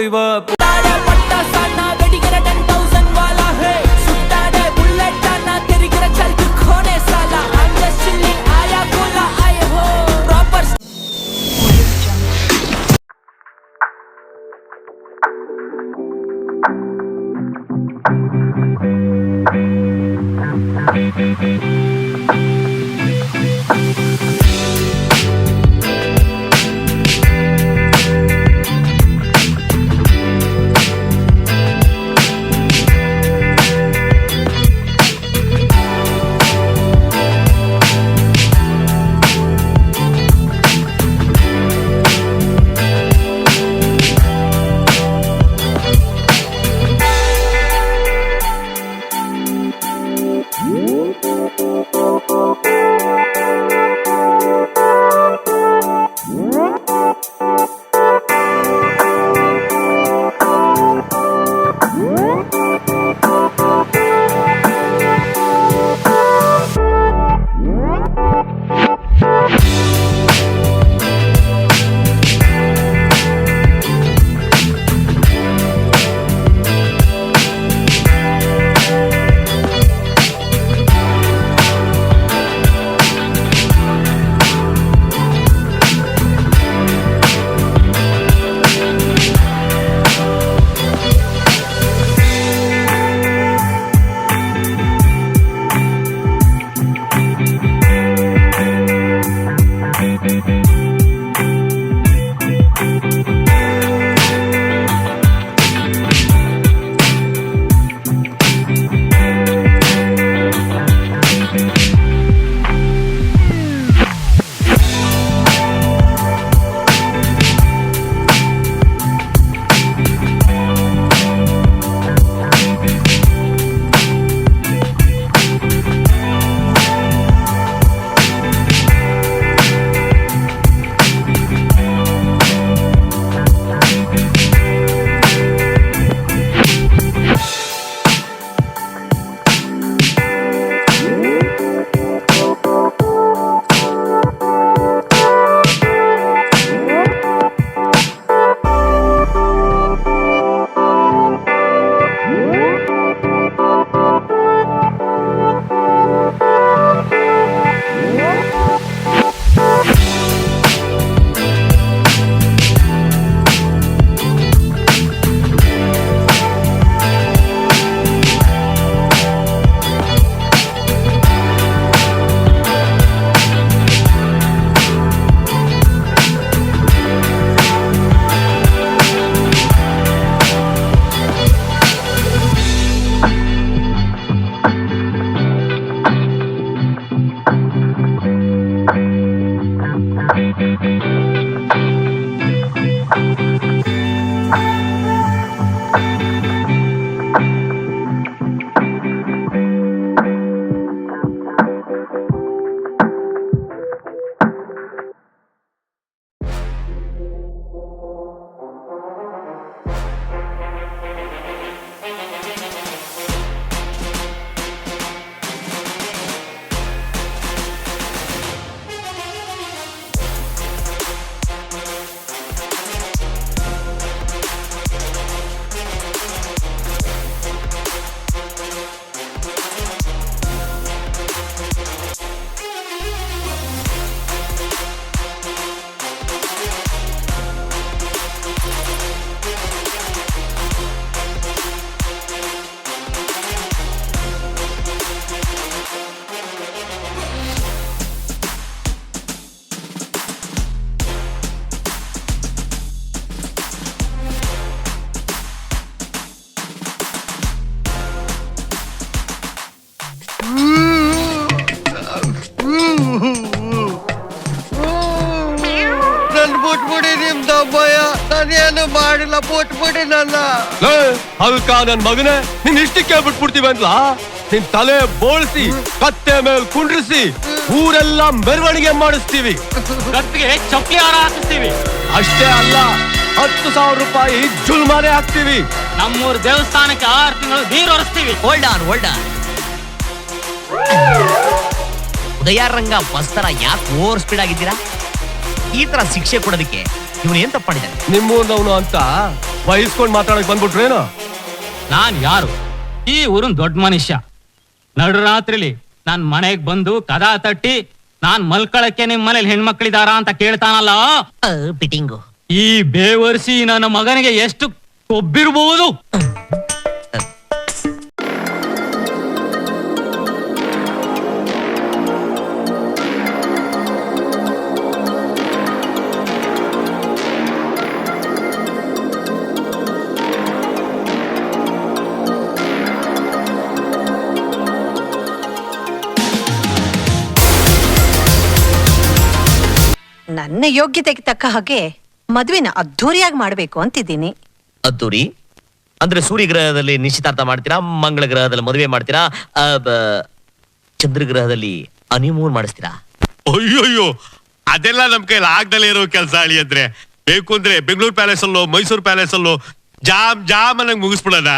ಇವ ನಾನೇನು ಮಾಡಿಲ್ಲ, ಬಿಟ್ಬಿಡಿ ನನ್ನ. ಅಲ್ಕ ನನ್ ಮಗನೇ, ನಿನ್ ಇಷ್ಟಕ್ಕೆ ಬಿಟ್ಬಿಡ್ತೀವಿ ಅಂತ ನಿನ್ ತಲೆ ಬೋಳ್ಸಿ ಕತ್ತೆ ಮೇಲೆ ಕುಂಡ್ರಿಸಿ ಊರೆಲ್ಲ ಮೆರವಣಿಗೆ ಮಾಡಿಸ್ತೀವಿ. ಕತ್ತಿಗೆ ಚಪ್ಪಲಿ ಹಾರ ಹಾಕಿಸ್ತೀವಿ. ಅಷ್ಟೇ ಅಲ್ಲ, 10,000 ರೂಪಾಯಿ ಜುಲ್ಮಾನೆ ಹಾಕ್ತೀವಿ. ನಮ್ಮೂರ್ ದೇವಸ್ಥಾನಕ್ಕೆ 6 ತಿಂಗಳು ನೀರು ಹೊರಿಸ್ತೀವಿ. ಹೋಲ್ಡ್ ಆನ್ ಉದಯರಂಗ ಬಸ್ ತರ ಯಾಕೆ ಓವರ್ ಸ್ಪೀಡ್ ಆಗಿದ್ದೀರಾ? ಈ ತರ ಶಿಕ್ಷೆ ಕೊಡೋದಕ್ಕೆ ಇವನು ಏನ್ ತಪ್ಪು ಮಾಡಿದ್ದಾನೆ? ನಿಮ್ಮೂರ್ನವನು ಅಂತ ವಹಿಸ್ಕೊಂಡ್ ಮಾತಾಡಕ್ ಬಂದ್ಬಿಟ್ರೇನು? ನಾನ್ ಯಾರು? ಈ ಊರಿನ ದೊಡ್ಡ ಮನುಷ್ಯ. ನಡುರಾತ್ರಿಲಿ ನಾನ್ ಮನೆಗ್ ಬಂದು ಕದಾ ತಟ್ಟಿ ನಾನ್ ಮಲ್ಕೊಳಕ್ಕೆ ನಿಮ್ ಮನೇಲಿ ಹೆಣ್ಮಕ್ಳಿದಾರ ಅಂತ ಕೇಳ್ತಾನಲ್ಲ, ಬಿಟಿಂಗು. ಈ ಬೇವರ್ಸಿ ನನ್ನ ಮಗನಿಗೆ ಎಷ್ಟು ಕೊಬ್ಬಿರ್ಬಹುದು. ನನ್ನ ಯೋಗ್ಯತೆಗೆ ತಕ್ಕ ಹಾಗೆ ಮದುವೆನ ಅದ್ಧೂರಿಯಾಗಿ ಮಾಡ್ಬೇಕು ಅಂತಿದ್ದೀನಿ. ಅದ್ದೂರಿ ಅಂದ್ರೆ ಸೂರ್ಯಗ್ರಹದಲ್ಲಿ ನಿಶ್ಚಿತಾರ್ಥ ಮಾಡ್ತೀರಾ, ಮಂಗಳ ಗ್ರಹದಲ್ಲಿ ಮದುವೆ ಮಾಡ್ತೀರಾ, ಚಂದ್ರಗ್ರಹದಲ್ಲಿ ಹನಿಮೂನ್ ಮಾಡಿಸ್ತೀರಾ? ಅಯ್ಯೋಯ್ಯೋ, ಅದೆಲ್ಲ ನಮ್ ಕೈಲಿ ಆಗ್ದಲೇ ಇರೋ ಕೆಲಸ ಅಳಿ ಅಂದ್ರೆ. ಬೇಕು ಅಂದ್ರೆ ಬೆಂಗಳೂರು ಪ್ಯಾಲೇಸ್ ಅಲ್ಲೋ ಮೈಸೂರು ಪ್ಯಾಲೇಸ್ ಅಲ್ಲೋ ಜಾಮ್ ಜಾಮ್ ಅನ್ನಂಗ್ ಮುಗಿಸ್ಬಿಡೋಣ.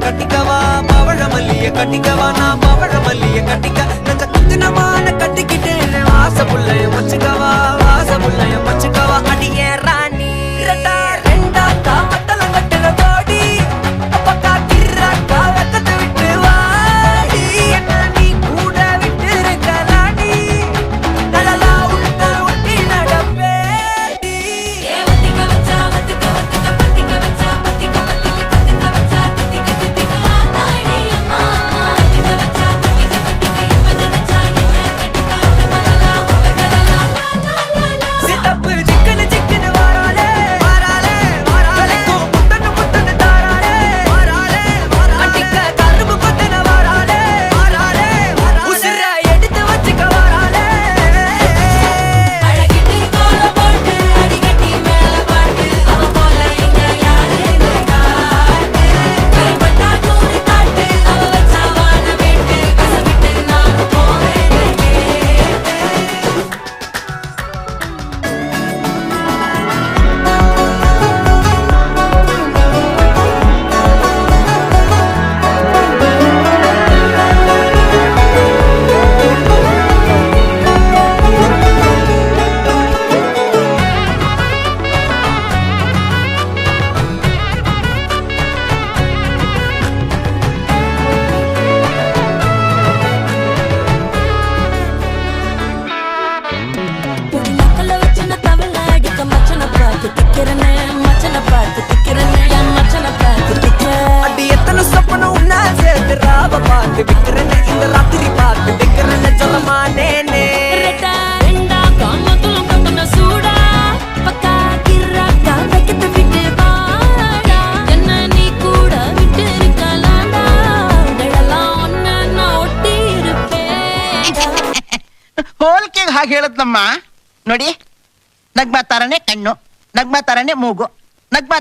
கட்டிக்கவா பவழ மல்லிய கட்டிக்கவா நான் பவழ மல்லிய கட்டிக்க நிலாவை பார்த்து விக்கிறேன்னு இந்த ராத்திரி பார்த்து வைக்கிறேன்னு சொல்லமானேனே ಹೋಲ್ಕೆಗೆ ಹಾಗೆ ಹೇಳದ್ನಮ್ಮ ನೋಡಿ, ನಗ್ಮಾ ತರನೇ ಕಣ್ಣು, ನಗ್ಮಾ ತರನೇ ಮೂಗು, ನಗ್ಮಾ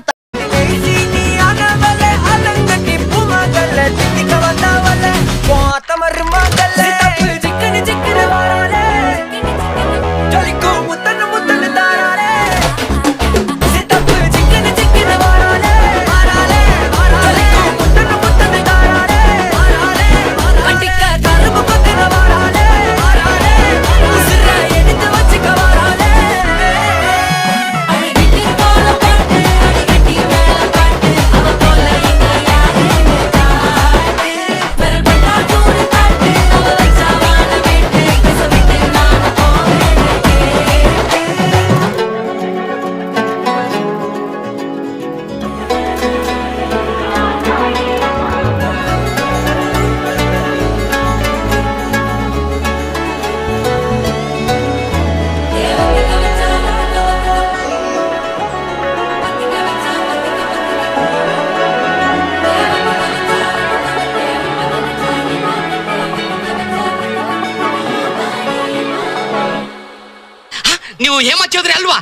ನೀವು ಹೇಮಂತ್ ಚೌಧರಿ ಅಲ್ವಾ?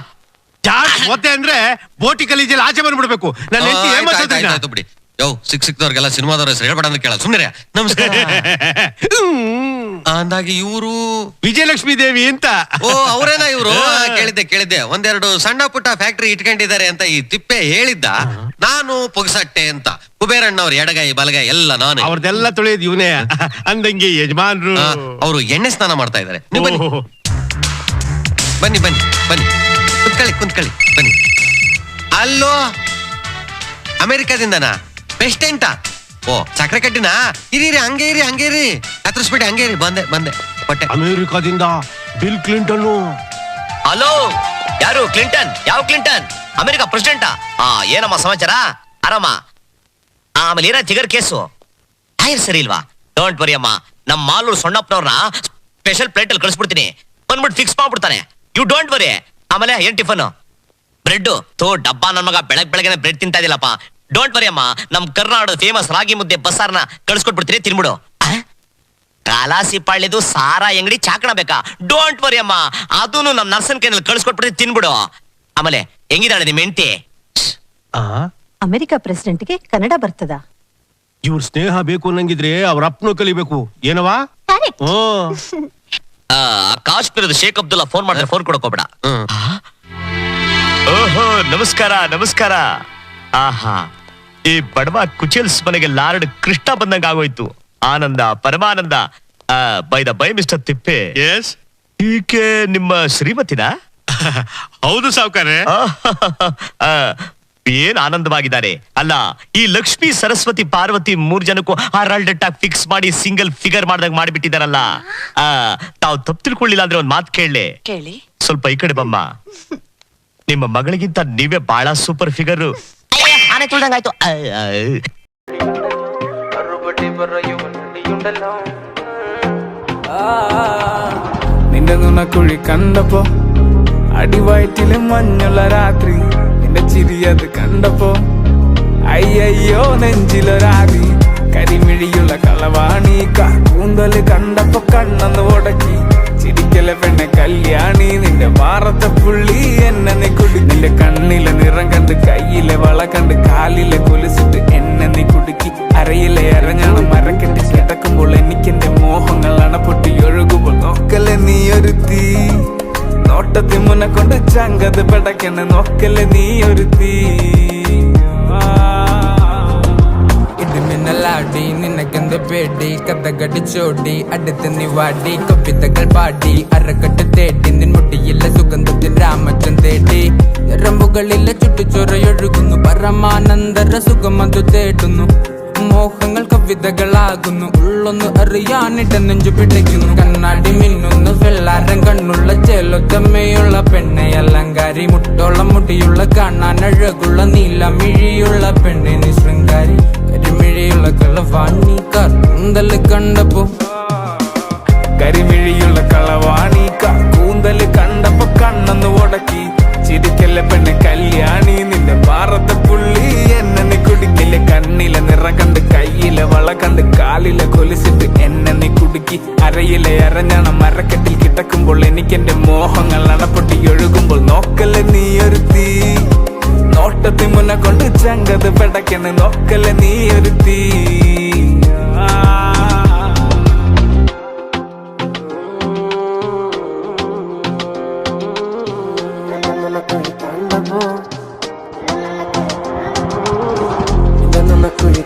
ಜಾರ್ಜ್ ಮತ್ತೆ ಅಂದ್ರೆ ಬೋಟಿ ಕಲೀಜಲ್ಲಿ ಆಚೆ ಬಂದ್ಬಿಡ್ಬೇಕು. ನನ್ನ ಹೆಂಡತಿ ಹೇಮಂತ್ ಚೌಧರಿನ. ಆಯ್ತು ಬಿಡಿ. ಯೋ ಸಿಕ್ದವ್ರಿಗೆಲ್ಲ ಸಿನಿಮಾದವ್ರ ಹೆಸರು ಹೇಳ್ಬೇಡ ಅಂತ ಕೇಳ ಸುಮ್ಮನೆ. ನಮಸ್ಕಾರ. ಅಂದಾಗಿ ಇವರು ವಿಜಯಲಕ್ಷ್ಮಿ ದೇವಿ ಅಂತ. ಓ ಅವರೇನಾ ಇವರು? ಕೇಳಿದ್ದೆ ಒಂದೆರಡು ಸಣ್ಣ ಪುಟ್ಟ ಫ್ಯಾಕ್ಟರಿ ಇಟ್ಕೊಂಡಿದ್ದಾರೆ ಅಂತ ಈ ತಿಪ್ಪೆ ಹೇಳಿದ್ದ. ನಾನು ಪೊಗಸಟ್ಟೆ ಅಂತ. ಕುಬೇರಣ್ಣವ್ರ ಎಡಗೈ ಬಲಗೈ ಎಲ್ಲ ನಾನು. ಅವ್ರದೆಲ್ಲ ತೊಳೆಯೋದು ಇವನೇ. ಅಂದಂಗೆ ಯಜಮಾನ್ರು ಅವರು ಎಣ್ಣೆ ಸ್ನಾನ ಮಾಡ್ತಾ ಇದ್ದಾರೆ. ನೀವು ಬನ್ನಿ ಬನ್ನಿ ಬನ್ನಿ ಬನ್ನಿ ಕುಂತ್ಕೊಳ್ಳಿ ಬನ್ನಿ. ಅಲ್ಲೋ ಅಮೆರಿಕಾದಿಂದನಾ? ಪ್ರೆಸಿಡೆಂಟಾ? ಓ ಸಕ್ಕರೆ ಕಡ್ಡಿನಾ? ಇರಿ ಹಂಗೆ ಇರಿ ಹತ್ರಸ್ಬಿಡಿ, ಹಂಗೆ ಇರಿ. ಬಂದೆ ಕೊಟ್ಟೆ. ಅಮೆರಿಕಾದಿಂದ ಬಿಲ್ ಕ್ಲಿಂಟನ್. ಹಲೋ, ಯಾರು ಕ್ಲಿಂಟನ್? ಯಾವ ಕ್ಲಿಂಟನ್? ಅಮೆರಿಕ ಪ್ರೆಸಿಡೆಂಟಾ? ಏನಮ್ಮ ಸಮಾಚಾರ? ಆರಾಮ? ಆಮೇಲೆ ಏನ ಜಿಗರ್ ಕೇಸು? ಟೈರ್ ಸರಿ ಇಲ್ವಾ? ಡೋಂಟ್ ವರಿ ಅಮ್ಮ, ನಮ್ಮ ಮಾಲೂರು ಸೊಣ್ಣಪ್ಪನವ್ರನ್ನ ಸ್ಪೆಷಲ್ ಪ್ಲೇಟ್ ಅಲ್ಲಿ ಕಳಿಸ್ಬಿಡ್ತೀನಿ, ಬಂದ್ಬಿಟ್ಟು ಫಿಕ್ಸ್ ಮಾಡ್ಬಿಡ್ತಾನೆ. You don't worry. ಆಮೇಲೆ ಏನ್ ಟಿಫನ್? ಬ್ರೆಡ್. ಡಬ್ಬ ನನ್ನ ಮಗ ಬೆಳಗ್ಗೆ ಬ್ರೆಡ್ ತಿಂತಾ ಇದಿಲ್ಲಪ್ಪ. ಡೋಂಟ್ ವರಿ ಅಮ್ಮ, ನಮ್ ಕರ್ನಾಟಕದ ಫೇಮಸ್ ರಾಗಿ ಮುದ್ದೆ ಬಸ್ಸಾರ್ನ ಕಳ್ಸ್ಕೊಟ್ಬಿಡ್ತೀನಿ, ತಿನ್ಬಿಡು. ಕಾಲಾಸಿ ಪಾಳ್ಯದು ಸಾರಾ ಅಂಗಡಿ ಚಾಕಣ ಬೇಕಾ? ಡೋಂಟ್ ವರಿ ಅಮ್ಮ, ಅದನ್ನು ನಮ್ ನರ್ಸನ್ ಕೈನಲ್ಲಿ ಕಳ್ಸ್ಕೊಟ್ಬಿಡ್ತೀನಿ, ತಿನ್ಬಿಡು. ಆಮೇಲೆ ಹೆಂಗಿದಾಳೆ ನಿಮ್ ಹೆಂಡತಿ? ಅಮೆರಿಕ ಪ್ರೆಸಿಡೆಂಟ್ಗೆ ಕನ್ನಡ ಬರ್ತದ? ಇವ್ರ ಸ್ನೇಹ ಬೇಕು ಅನ್ನಂಗಿದ್ರೆ ಅವ್ರ ಅಪ್ಪನು ಕಲಿಬೇಕು. ಏನವಾ? ಕಾಶ್ಮೀರದ ಶೇಖ್ ಅಬ್ದುಲ್ಲಾ ಫೋನ್ ಮಾಡಿದ್ರೆ ಫೋನ್ ಕೊಡಕೋಬೇಡ. ಓಹೋ, ನಮಸ್ಕಾರ. ಆಹಾ, ಈ ಬಡವ ಕುಚೇಲ್ಸ್ ಮನೆಗೆ ಲಾರ್ಡ್ ಕೃಷ್ಣ ಬಂದಂಗ ಆಗೋಯ್ತು. ಆನಂದ ಪರಮಾನಂದ. ಬೈ ದ ಬೈ ಮಿಸ್ಟರ್ ತಿಪ್ಪೆ, ಎಸ್, ಈಕೆ ನಿಮ್ಮ ಶ್ರೀಮತಿನಾ? ಹೌದು ಸಾವ್ಕಾರೆ. ಏನ್ ಆನಂದವಾಗಿದ್ದಾರೆ ಅಲ್ಲ. ಈ ಲಕ್ಷ್ಮಿ ಸರಸ್ವತಿ ಪಾರ್ವತಿ 3 ಜನಕ್ಕೂ ಹಾರಾಲ್ಡ್ ಫಿಕ್ಸ್ ಮಾಡಿ ಸಿಂಗಲ್ ಫಿಗರ್ ಮಾಡ್ದಾಗ ಮಾಡಿಬಿಟ್ಟಿದಾರಲ್ಲ. ತಾವು ತಪ್ಪು ತಿಳ್ಕೊಳ್ಳಿಲ್ಲ ಅಂದ್ರೆ ಒಂದ್ ಮಾತು ಕೇಳಿ. ಸ್ವಲ್ಪ ಈ ಕಡೆ ಬಮ್ಮ. ನಿಮ್ಮ ಮಗಳಿಗಿಂತ ನೀವೇ ಬಹಳ ಸೂಪರ್ ಫಿಗರ್. ಆನೆ ತುಳ್ದಂಗಾಯ್ತು. നിന്റെ കുഴി കണ്ടപ്പോ അടിവയറ്റില് മഞ്ഞുള്ള രാത്രി, നിന്റെ ചിരിയത് കണ്ടപ്പോ അയ്യോ നെഞ്ചിലൊരാതി, കരിമിഴിയുള്ള കളവാണി, കൂന്തല് കണ്ടപ്പോ കണ്ണന്ന് ഉടക്കി, ചിരിക്കലെ പെണ്ണെ കല്യാണി, നിന്റെ മാറത്തെ പുള്ളി എന്നെ നീ കുടി, നിന്റെ കണ്ണിലെ നിറം കണ്ട് കയ്യിലെ വള കണ്ട് കാലിലെ കൊലുസിട്ട് എന്നെ നീ കുടുക്കി, അരയിലെ അരഞ്ഞാണ് മരക്കെട്ടി കിടക്കുമ്പോൾ എനിക്കെന്റെ മോഹങ്ങൾ അണപ്പൊട്ടി ഒഴുകുമ്പോൾ നോക്കല്ലേ നീ ഒരുത്തി, നോട്ടത്തി മുന്നെ കൊണ്ട് ചങ്കത് പെടക്കണ നോക്കല്ലേ നീ ഒരുത്തി. മിന്നലാടി നിനക്കെന്ത് പേടി, കഥകടിച്ചോടി അടുത്ത് നീ വാടി, കവിതകൾ പാടി അരക്കെട്ട് തേടി, നിൻ മുട്ടിയിലെ സുഗന്ധത്തിൽ രാമച്ചൻ തേടി, ഞരമ്പുകളിലെ ചുട്ടുചൊറയൊഴുകുന്നു, പരമാനന്ദര സുഖമതു തേടുന്നു, മോഹങ്ങൾ കവിതകളാകുന്നു, ഉള്ളൊന്ന് അറിയാനിട്ട് നെഞ്ചു പിടിക്കുന്നു, കണ്ണാടി മിന്നുന്നു വെള്ളാരം കണ്ണുള്ള ചേലൊത്തമ്മയുള്ള പെണ്ണെ അലങ്കാരി, മുട്ടോളം മുടിയുള്ള കാണാൻ അഴകുള്ള നീലമിഴിയുള്ള പെണ്ണെ നീ ശൃംഗാരി, കരിമിഴിയുള്ള കരിമിഴിയുള്ള കളവാണിക്കാർ കൂന്തല് കണ്ടപ്പോ കരിമിഴിയുള്ള കളവാണിക്കാർ കൂന്തല് കണ്ടപ്പോ കണ്ണൊന്ന് ഉടക്കി ചിരിക്കല്ല പെണ്ണെ കല്യാണി നിന്റെ പാറത്തെ പുള്ളി എന്നെ നീ കുടിക്കില്ല കണ്ണിലെ നിറം കണ്ട് കയ്യിലെ വള കണ്ട് കാലിലെ കൊലിച്ചിട്ട് എന്നെ നീ കുടുക്കി അരയിലെ അരഞ്ഞാണ മരക്കെട്ടിൽ കിടക്കുമ്പോൾ എനിക്കെന്റെ മോഹങ്ങൾ അണപ്പൊട്ടി ഒഴുകുമ്പോൾ നോക്കല്ലേ നീ ഒരു തീ നോട്ടത്തി മുന്നെ കൊണ്ട് ചങ്കത് പെടക്കണ് നോക്കല്ലേ നീ ഒരു തീ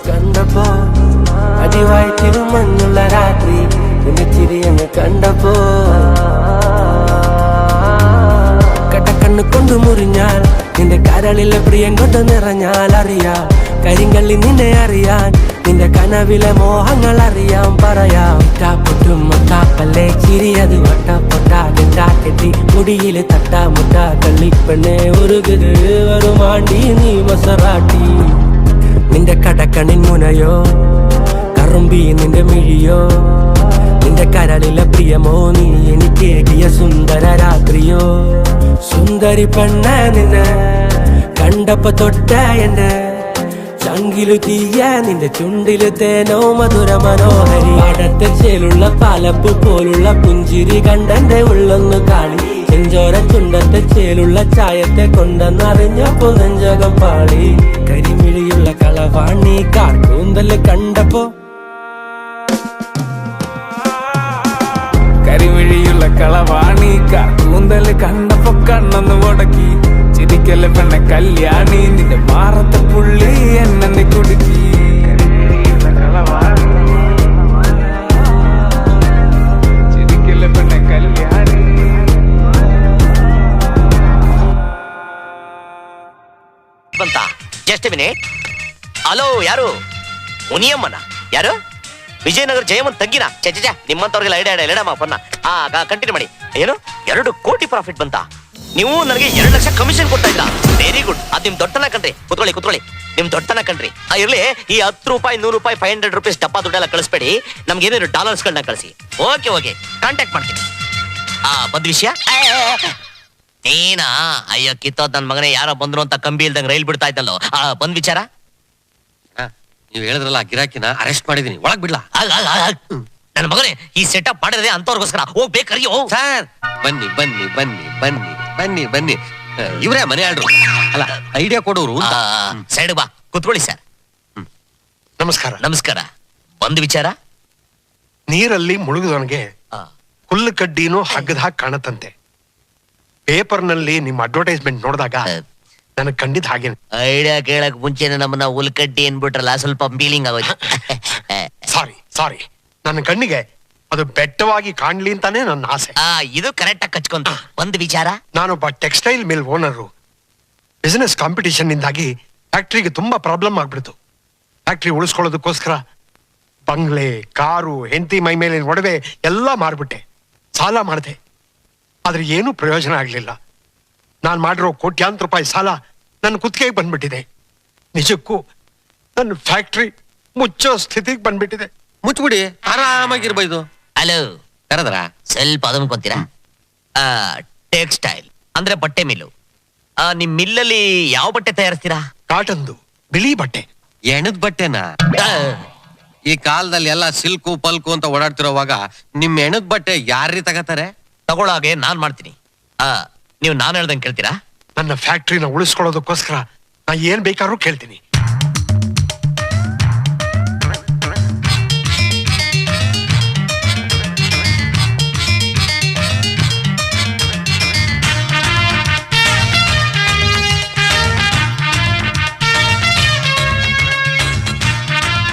കണ്ടപ്പോ അടിവായിത്തിരു മഞ്ഞുള്ള രാത്രി നിന്റെ ചിരി അങ്ങ് കണ്ടപ്പോ കട്ടക്കണ്ണ് കൊണ്ട് മുറിഞ്ഞാൽ നിന്റെ കരളിലെ പ്രിയം കൊണ്ട് നിറഞ്ഞാൽ അറിയാം കരിങ്കള്ളി നിന്നെ അറിയാൻ നിന്റെ കനവിലെ മോഹങ്ങൾ അറിയാം പറയാം പൊട്ടും മുട്ടാപ്പല്ലേ ചിരിയത് വട്ടപ്പൊട്ടാകെട്ടി മുടിയില് തട്ടാമുട്ട കള്ളിപ്പെണ്ണെ ഉരുകുത് വരുമാണ്ടി നീ മസറാട്ടി നിന്റെ കടക്കണിൻ മുനയോ കറുമ്പി നിന്റെ മിഴിയോ നിന്റെ കരളിലെ പ്രിയമോ നീ എനിക്കേകിയ സുന്ദര രാത്രിയോ സുന്ദരി പെണ്ണ നിന്നെ കണ്ടപ്പോ തൊട്ട എന്നെ ചങ്കിലു തീയ നിന്റെ ചുണ്ടില് തേനോ മധുര മനോഹരി അടത്തെ ചേലുള്ള പാലപ്പ് പോലുള്ള പുഞ്ചിരി കണ്ടെന്റെ ഉള്ളൊന്ന് കാളി ചെഞ്ചോര ചുണ്ടത്തെ ചേലുള്ള ചായത്തെ കൊണ്ടെന്നറിഞ്ഞപ്പോ നെഞ്ചകം പാളി കരിമിഴിയുള്ള കളവാണി കാർക്കൂന്തല് കണ്ടപ്പോ കരിമിഴിയുള്ള കളവാണി കൂന്തല് കണ്ടപ്പോ കണ്ണൊന്ന് ഉടക്കി ചിരിക്കല്ലേ പെണ്ണെ കല്യാണി നിന്റെ മാറത്തെ പുള്ളി എന്നെ നീ കുടുക്കി ചിരിക്കല്ലേ പെണ്ണെ കല്യാണി ಬಂತ ಜಸ್ಟ್ ಮಿನಿಟ್ ಹಲೋ ಯಾರು ಮುನಿಯಮ್ಮನ ಯಾರು ವಿಜಯನಗರ ಜಯಮನ್ ತಂಗಿನ ಚೆ ನಿಮ್ಮಂತವ್ರಿಗೆಲ್ಲ ಐಡಿಯಾ ಇಡಮ್ಮ ಪನ್ನ ಕಂಟಿನ್ಯೂ ಮಾಡಿ ಏನು 2 ಕೋಟಿ ಪ್ರಾಫಿಟ್ ಬಂತ ನೀವು ನನಗೆ 2 ಲಕ್ಷ ಕಮಿಷನ್ ಕೊಡ್ತಾ ಇದ್ರ ವೆರಿ ಗುಡ್ ಅದ್ ನಿಮ್ ದೊಡ್ಡನ ಕಣ್ರಿ ಕುತ್ಕೊಳ್ಳಿ ನಿಮ್ ದೊಡ್ಡನ ಕಣ್ರಿ ಇರ್ಲಿ ಈ 10 ರೂಪಾಯಿ 100 ರೂಪಾಯಿ 500 ರೂಪೀಸ್ ಡಬ್ಬಾ ದುಡ್ಡೆಲ್ಲ ಕಳಿಸ್ಬೇಡಿ ನಮ್ಗೆ ಏನೇನು ಡಾಲರ್ಸ್ಗಳನ್ನ ಕಳಿಸಿ ಓಕೆ ಕಾಂಟ್ಯಾಕ್ಟ್ ಮಾಡ್ತೀನಿ ಬಂದ್ ವಿಷಯ ನೀನಾ ಅಯ್ಯೋ ಕಿತ್ತೋದ್ ನನ್ ಮಗನೇ ಯಾರೋ ಬಂದ್ರು ಅಂತ ಕಂಬಿ ಇಲ್ದಂಗ್ ರೈಲ್ ಬಿಡ್ತಾ ಇದ್ದಲ್ಲೋ ಬಂದ್ ವಿಚಾರ ನೀವ್ ಹೇಳಿದ್ರಲ್ಲ ಗಿರಾಕಿನ ಅರೆಸ್ಟ್ ಮಾಡಿದೀನಿ ಒಳಗ್ ಬಿಡ್ಲಾ ನನ್ನ ಮಗನೇ ಈ ಸೆಟಪ್ ಮಾಡಿದ್ರೆ ಅಂತವ್ರಿಗೋಸ್ಕರ ಹೋಗ್ಬೇಕರಿಯೋ ಸರ್ ಬನ್ನಿ ಬನ್ನಿ ಬನ್ನಿ ಬನ್ನಿ ಬನ್ನಿ ಬನ್ನಿ ಇವ್ರೇ ಮನೆ ಆಡ್ರು ಅಲ್ಲ ಐಡಿಯಾ ಕೊಡೋರು ಸೈಡ್ ಬಾ ಕುತ್ಕೊಳ್ಳಿ ಸರ್ ನಮಸ್ಕಾರ ಬಂದ್ ವಿಚಾರ ನೀರಲ್ಲಿ ಮುಳುಗಿದವನಿಗೆ ಹುಲ್ಲು ಕಡ್ಡಿನೂ ಹಗ್ಗದ ಹಾಗೆ ಕಾಣತ್ತಂತೆ ಪೇಪರ್ನಲ್ಲಿ ನಿಮ್ಮ ಅಡ್ವರ್ಟೈಸ್ಮೆಂಟ್ ನೋಡಿದಾಗ ನನಗೆ ಕಂಡಿದ್ ಹಾಗೆ ಐಡಿಯಾ ಕೇಳಕ್ ಮುಂಚೆನೆ ನಮ್ಮನ್ನ ಹುಲ್ಕಡ್ಡಿ ಅನ್ಬಿಟ್ರಲ್ಲ ಸ್ವಲ್ಪ ಫೀಲಿಂಗ್ ಆಗೋಯ್ತು ಸಾರಿ ನನ್ನ ಕಣ್ಣಿಗೆ ಅದು ಬೆಟ್ಟವಾಗಿ ಕಾಣ್ಲಿ ಅಂತಾನೆ ನನ್ನ ಆಸೆ ಇದು ಕರೆಕ್ಟ್ ಆಗಿ ಕಚ್ಕೊಂತ ಒಂದ್ ವಿಚಾರ ನಾನೊಬ್ಬ textile mill owner business competition ಇಂದಾಗಿ ಫ್ಯಾಕ್ಟ್ರಿಗೆ ತುಂಬಾ ಪ್ರಾಬ್ಲಮ್ ಆಗ್ಬಿಡ್ತು ಫ್ಯಾಕ್ಟ್ರಿ ಉಳಿಸ್ಕೊಳ್ಳೋದಕ್ಕೋಸ್ಕರ ಬಂಗ್ಲೆ ಕಾರು ಹೆಂಡತಿ ಮೈ ಮೇಲೆ ಒಡವೆ ಎಲ್ಲ ಮಾರ್ಬಿಟ್ಟೆ ಸಾಲ ಮಾಡಿದೆ ಆದ್ರೆ ಏನೂ ಪ್ರಯೋಜನ ಆಗ್ಲಿಲ್ಲ ನಾನು ಮಾಡಿರೋ ಕೋಟ್ಯಾಂತರ ರೂಪಾಯಿ ಸಾಲ ನನ್ನ ಕುತ್ತಿಗೆಗೆ ಬಂದ್ಬಿಟ್ಟಿದೆ ನಿಜಕ್ಕೂ ನನ್ನ ಫ್ಯಾಕ್ಟ್ರಿ ಮುಚ್ಚೋ ಸ್ಥಿತಿಗೆ ಬಂದ್ಬಿಟ್ಟಿದೆ ಮುಚ್ಬಿಡಿ ಆರಾಮಾಗಿರ್ಬೋದು ಹಲೋ ಕರೆದ್ರ ಸ್ವಲ್ಪ ಅದನ್ನ ಕೊಂತೀರಾ ಟೆಕ್ಸ್ಟೈಲ್ ಅಂದ್ರೆ ಬಟ್ಟೆ ಮಿಲ್ಲು ನಿಮ್ ಮಿಲ್ಲಲ್ಲಿ ಯಾವ ಬಟ್ಟೆ ತಯಾರಿಸ್ತೀರಾ ಕಾಟನ್ದು ಬಿಳಿ ಬಟ್ಟೆ ಎಣದ್ ಬಟ್ಟೆನಾ ಈ ಕಾಲದಲ್ಲಿ ಎಲ್ಲ ಸಿಲ್ಕು ಪಲ್ಕು ಅಂತ ಓಡಾಡ್ತಿರೋವಾಗ ನಿಮ್ ಎಣದ್ ಬಟ್ಟೆ ಯಾರ್ರೀ ತಗತಾರೆ ತಗೊಳಾಗೆ ನಾನ್ ಮಾಡ್ತೀನಿ ನೀವು ನಾನು ಹೇಳ್ದಂಗೆ ಕೇಳ್ತೀರಾ ನನ್ನ ಫ್ಯಾಕ್ಟ್ರಿನ ಉಳಿಸ್ಕೊಳ್ಳೋದಕ್ಕೋಸ್ಕರ ನಾ ಏನ್ ಬೇಕಾದ್ರೂ ಕೇಳ್ತೀನಿ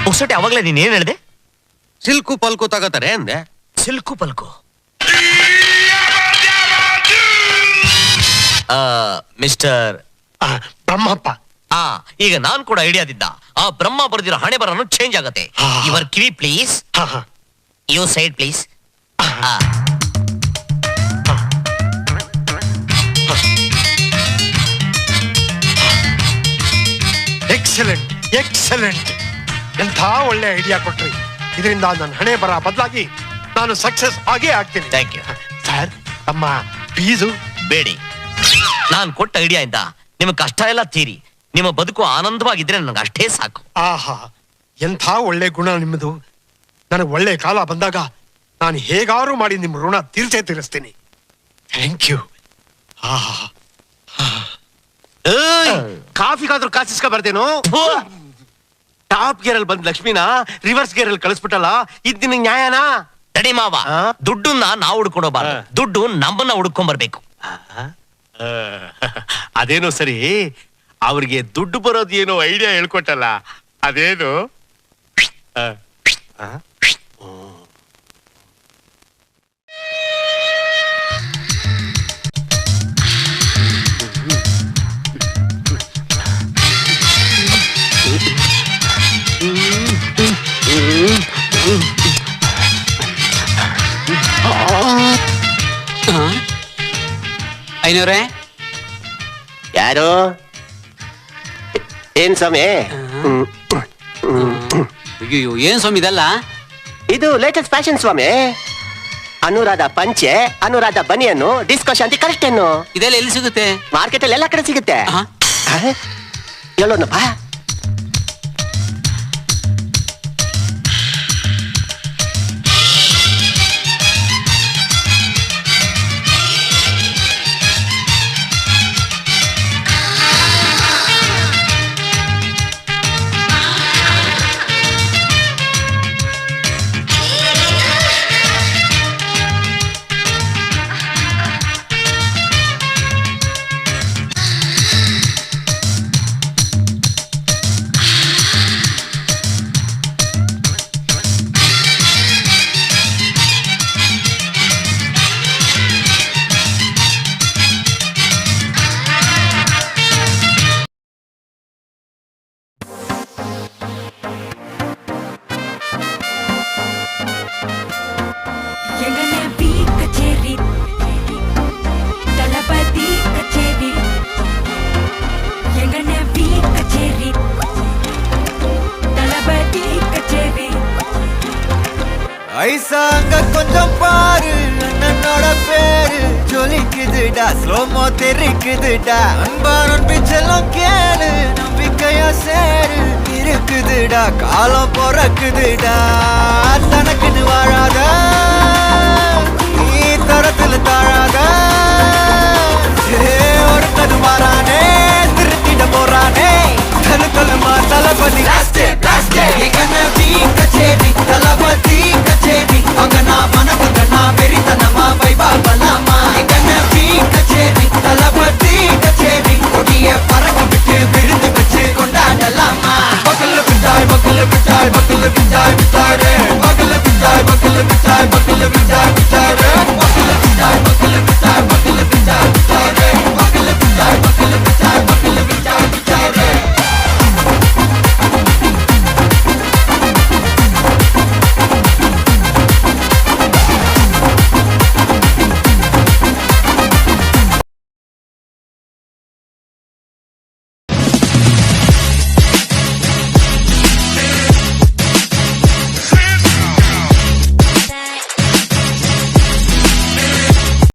ಮುಗ್ಸಟ್ಟೆ ಅವಾಗ್ಲೇ ನೀನ್ ಏನ್ ಹೇಳಿದೆ ಸಿಲ್ಕು ಪಲ್ಕು ತಗೋತಾರೆ ಅಂದೆ ಸಿಲ್ಕು ಪಲ್ಕು ಮಿಸ್ಟರ್ ಬ್ರಹ್ಮಪ್ಪ ಈಗ ನಾನ್ ಕೂಡ ಐಡಿಯಾದಿದ್ದ ಆ ಬ್ರಹ್ಮ ಬರೆದಿರೋ ಹಣೆ ಬರನು ಚೇಂಜ್ ಆಗತ್ತೆ ಯುವರ್ ಕಿವಿ please you side please excellent ಎಂಥ ಒಳ್ಳೆ ಐಡಿಯಾ ಕೊಟ್ರಿ. ಇದರಿಂದ ನನ್ನ ಹಣೆ ಬರ ಬದಲಾಗಿ ನಾನು ಸಕ್ಸಸ್ ಆಗೇ ಆಗ್ತೀನಿ. ಥ್ಯಾಂಕ್ ಯು ಸರ್, ತಮ್ಮ ಫೀಸು ಬೇಡಿ. ನಾನ್ ಕೊಟ್ಟ ಐಡಿಯಾಯಿಂದ ನಿಮ್ಮ ಕಷ್ಟ ಎಲ್ಲ ತೀರಿ ನಿಮ್ಮ ಬದುಕು ಆನಂದವಾಗಿದ್ರೆ ನನಗೆ ಅಷ್ಟೇ ಸಾಕು. ಆಹಾ, ಎಂಥ ಒಳ್ಳೆ ಗುಣ ನಿಮ್ಮದು. ನನಗೆ ಒಳ್ಳೆ ಕಾಲ ಬಂದಾಗ ನಾನು ಹೇಗಾರು ಮಾಡಿ ನಿಮ್ಮ ಋಣ ತೀರಿಸ್ತೀನಿ. Thank you. ಆಹಾ, ಕಾಫಿಗಾದ್ರೂ ಕಾಸಿಸ್ಕೊ ಬರ್ತೇನೋ. ಟಾಪ್ ಗೇರ್ ಅಲ್ಲಿ ಬಂದ್ ಲಕ್ಷ್ಮಿನ ರಿವರ್ಸ್ ಗೇರ್ ಅಲ್ಲಿ ಕಳಿಸ್ಬಿಟ್ಟಲ್ಲ, ಇದ್ ನಿನಗ್ ನ್ಯಾಯನಾ? ತಡಿ ಮಾವ, ದುಡ್ಡನ್ನ ನಾವು ಹುಡ್ಕೊಂಡೋಗ್ಬಾರ್ದು, ದುಡ್ಡು ನಮ್ಮನ್ನ ಹುಡ್ಕೊಂಡ್ ಬರ್ಬೇಕು. ಅದೇನೋ ಸರಿ, ಅವ್ರಿಗೆ ದುಡ್ಡು ಬರೋದು ಏನೋ ಐಡಿಯಾ ಹೇಳ್ಕೊಟ್ಟಲ್ಲ, ಅದೇನು? ಐನೂರೇ, ಯಾರು? ಏನ್ ಸ್ವಾಮಿ? ಅಯ್ಯೋ, ಏನ್ ಸ್ವಾಮಿ ಇದಲ್ಲ? ಇದು ಲೇಟೆಸ್ಟ್ ಫ್ಯಾಷನ್ ಸ್ವಾಮಿ. ಅನುರಾಧ ಪಂಚೆ, ಅನುರಾಧ ಬನಿಯನ್ನು, ಡಿಸ್ಕೋ ಶಾಂತಿ ಕರೆಕ್ಟ್ ಏನು? ಇದೆಲ್ಲ ಎಲ್ಲಿ ಸಿಗುತ್ತೆ? ಮಾರ್ಕೆಟ್ ಅಲ್ಲಿ ಎಲ್ಲ ಕಡೆ ಸಿಗುತ್ತೆ. ಆಹಾ. ಹೇಳೋಣಪ್ಪ. ஐசாங்க கொஞ்சம் பாரு, அண்ணனோட பேரு ஜொலிக்குதுடா, ஸ்லோமோ தெரிக்குதுடா, அன்பானன் பிச்செல்லாம் கேளு, நம்பிக்கையா சேரு, இருக்குதுடா, காலம் பொறக்குதுடா, தனக்குன்னு வாழாத, நீ தரத்துல தாழாத,